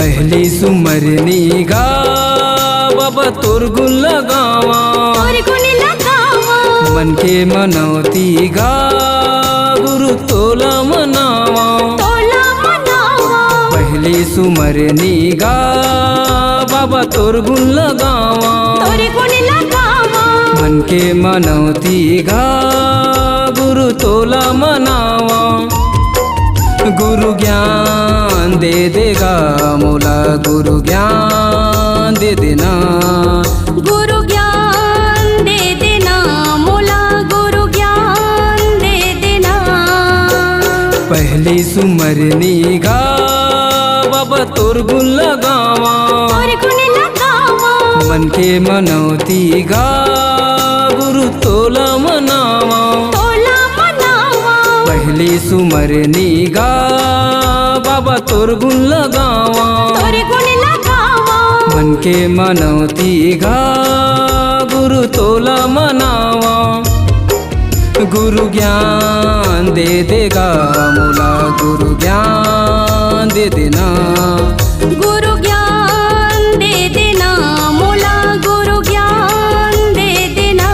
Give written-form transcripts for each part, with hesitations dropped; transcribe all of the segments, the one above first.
पहली सुमरनी गा बाबा तोर गुण लगावा, मन के मनौती गा गुरु तोला मनावा। पहली सुमरनी गा बाबा तोर गुण लगावा, मन के मनौती गा गुरु तोला मनावा। गुरु ज्ञान दे देगा मोला, गुरु ज्ञान दे देना, गुरु ज्ञान दे देना मोला, गुरु ज्ञान दे देना। पहली सुमरनी गा बाबा तोर गुण लगावा, मन के मनौती गा गुरु तोला मनावा। पहली सुमरनी गा बाबा तोर गुण लगावा, मन के मनौती गा गुरु तोला मनावा। गुरु ज्ञान दे देगा मोला, गुरु ज्ञान दे देना, गुरु ज्ञान दे देना मोला, गुरु ज्ञान दे देना।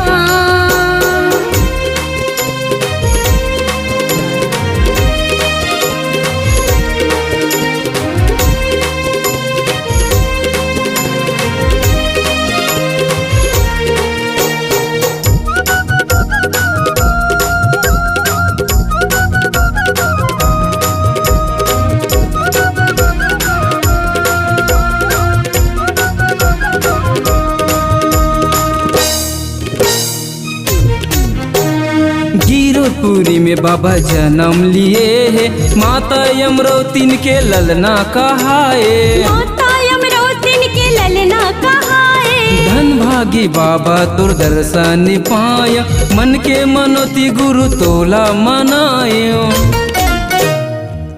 गिरपुरी में बाबा जन्म लिए है, माता यमरोतिन के ललना कहाए, माता यमरोतिन के ललना कहाए। धन भागी बाबा तुर दर्शन पाया, मन के मनोती गुरु तोला मनायो।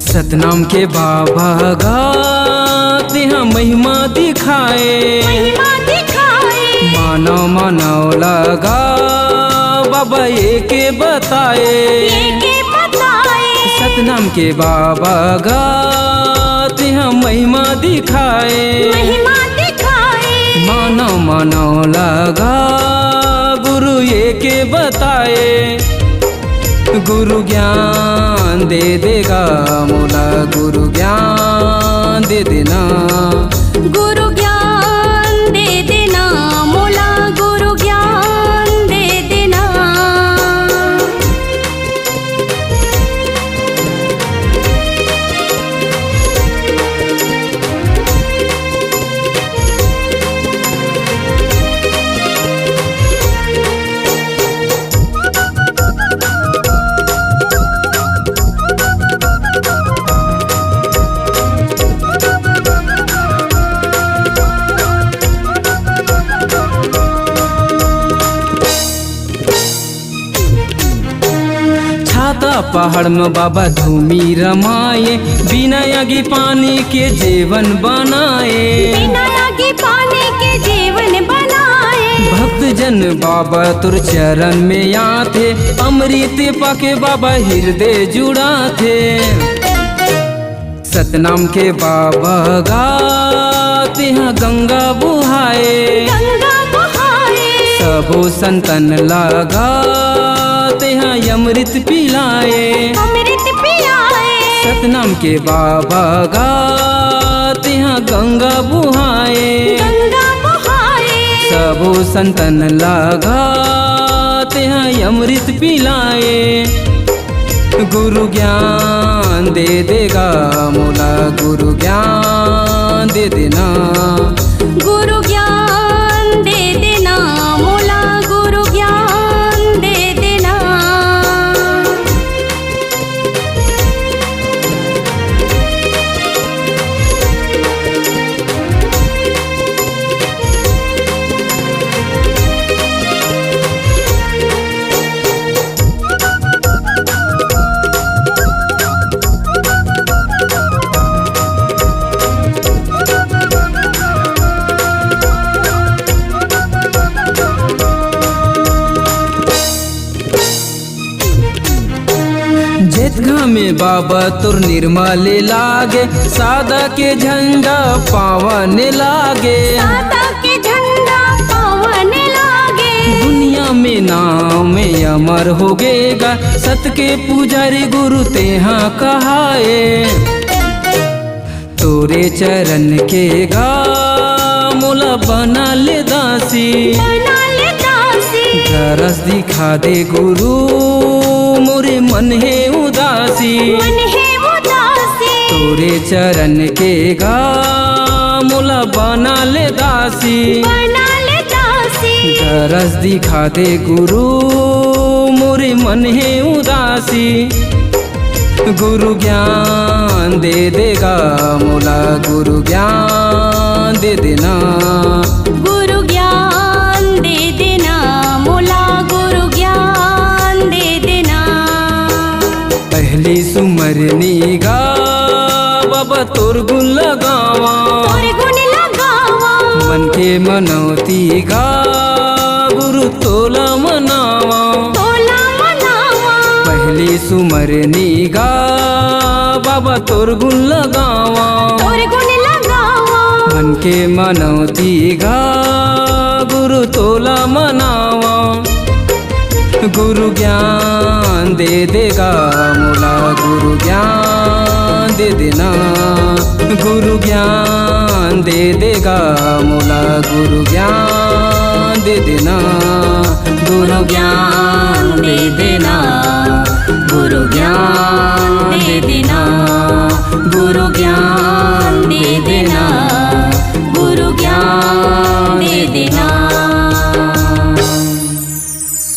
सतनाम के बाबा गाते हैं महिमा दिखाए, महिमा दिखाए। मानव मानव लगा बाबा ये के बताए, सतनाम के बाबा गाते हैं महिमा दिखाए, महिमा दिखाए। मानव मानव लगा गुरु ये के बताए। गुरु ज्ञान दे देगा मोला, गुरु ज्ञान दे देना, गुरु ज्ञान दे देना मोला, गुरु ज्ञान दे देना। पहाड़ में बाबा धूमी रमाए, बिना आगे पानी के जीवन बनाए, बिना आगे पानी के जीवन बनाए। भक्त जन बाबा तुर चरण में आते, अमृत पाके बाबा हृदय जुड़ा थे। सतनाम के बाबा गाते हैं गंगा बुहाए, गंगा बुहाए। सबो संतन लगाते हैं अमृत पिलाए, अमृत पिलाए। सतनाम के बाबा गाते हैं गंगा बुहाए, गंगा बुहाए। सबो संतन लगाते हैं अमृत पिलाए। गुरु ज्ञान दे देगा मोला, गुरु ज्ञान दे देना, गुरु ज्ञान दे देना मोला, गुरु ज्ञान दे देना। में बाबा तुर निर्मल लागे, सादा के झंडा पावन लागे, सादा के झंडा पावन लागे। दुनिया में नाम में अमर हो गेगा, सत के पुजारी गुरु तेहा कहाए। तोरे चरण के गा मोला बना ले दासी, बना ले दासी। तरस दिखा दे गुरु मोरे मन है उदासी, मन है उदासी। तोरे चरण के गा मोला बना ले दासी, बना ले दासी। तरस दिखा दे गुरु मोरे मन है उदासी। गुरु ज्ञान दे देगा मोला, गुरु ज्ञान दे देना, गुरु ज्ञान दे देना मोला, गुरु ज्ञान दे देना। पहली सुमरनी गा बाबा तोर गुण लगावा, तोर गुण लगावा। मन के मनौती गा गुरु तोला मनावा, तोला मनावा। पहली सुमरनी गा बाबा तोर गुण लगावा, तोर गुण लगावा। मन के मनौती गा गुरु तोला मनावा। गुरु ज्ञान दे देगा मोला, गुरु ज्ञान दे देना, गुरु ज्ञान दे देगा मोला, गुरु ज्ञान दे देना, गुरु ज्ञान दे देना।